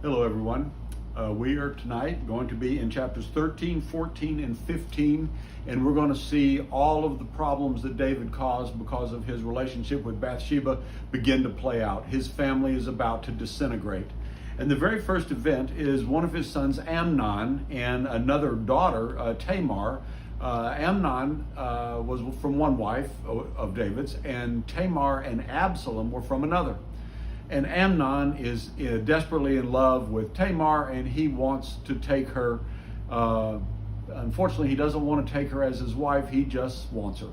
Hello everyone. We are tonight going to be in chapters 13, 14, and 15, and we're going to see all of the problems that David caused because of his relationship with Bathsheba begin to play out. His family is about to disintegrate. And the very first event is one of his sons, Amnon, and another daughter, Tamar. Amnon was from one wife of David's, and Tamar and Absalom were from another. And Amnon is desperately in love with Tamar, and he wants to take her. Unfortunately, he doesn't want to take her as his wife. He just wants her.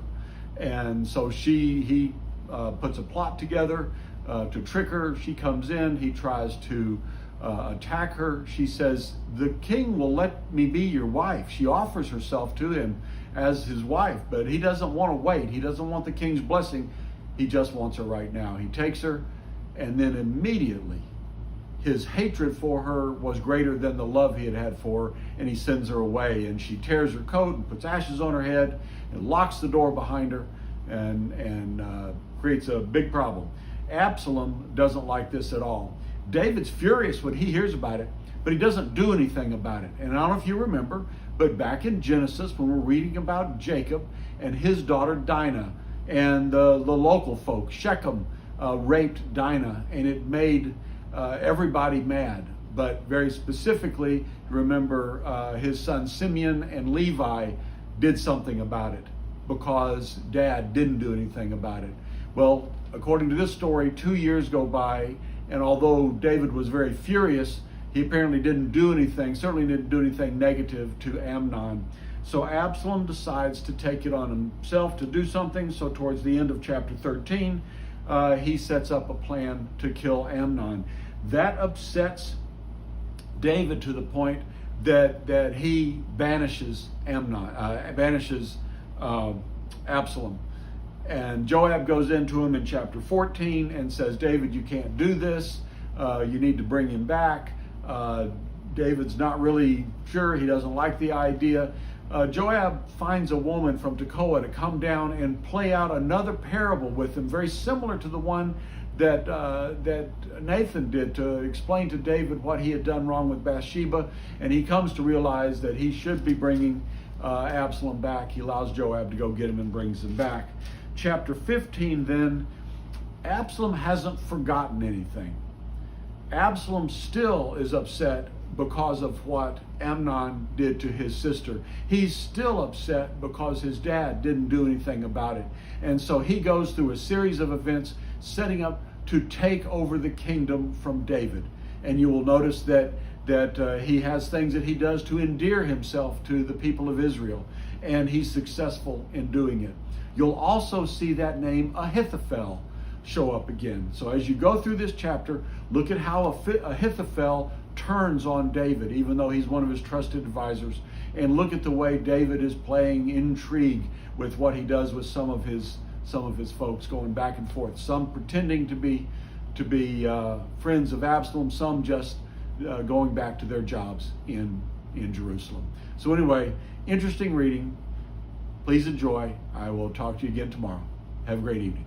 And so he puts a plot together to trick her. She comes in. He tries to attack her. She says, "The king will let me be your wife." She offers herself to him as his wife, but he doesn't want to wait. He doesn't want the king's blessing. He just wants her right now. He takes her. And then immediately, his hatred for her was greater than the love he had had for her, and he sends her away. And she tears her coat and puts ashes on her head and locks the door behind her and creates a big problem. Absalom doesn't like this at all. David's furious when he hears about it, but he doesn't do anything about it. And I don't know if you remember, but back in Genesis, when we're reading about Jacob and his daughter Dinah and the local folk, Shechem, raped Dinah, and it made everybody mad. But very specifically, remember his son Simeon and Levi did something about it because Dad didn't do anything about it. Well, according to this story, 2 years go by, and although David was very furious, he apparently didn't do anything, certainly didn't do anything negative to Amnon. So Absalom decides to take it on himself to do something. So towards the end of chapter 13, he sets up a plan to kill Amnon. That upsets David to the point that he banishes Absalom. And Joab goes into him in chapter 14 and says, "David, you can't do this. You need to bring him back." David's not really sure. He doesn't like the idea. Joab finds a woman from Tekoa to come down and play out another parable with him, very similar to the one that Nathan did to explain to David what he had done wrong with Bathsheba. And he comes to realize that he should be bringing Absalom back. He allows Joab to go get him and brings him back. Chapter 15 then, Absalom hasn't forgotten anything. Absalom still is upset because of what Amnon did to his sister. He's still upset because his dad didn't do anything about it. And so he goes through a series of events setting up to take over the kingdom from David. And you will notice that he has things that he does to endear himself to the people of Israel. And he's successful in doing it. You'll also see that name Ahithophel show up again. So as you go through this chapter, look at how Ahithophel turns on David, even though he's one of his trusted advisors, and look at the way David is playing intrigue with what he does with some of his folks, going back and forth. Some pretending to be friends of Absalom, some just going back to their jobs in Jerusalem. So anyway, interesting reading. Please enjoy. I will talk to you again tomorrow. Have a great evening.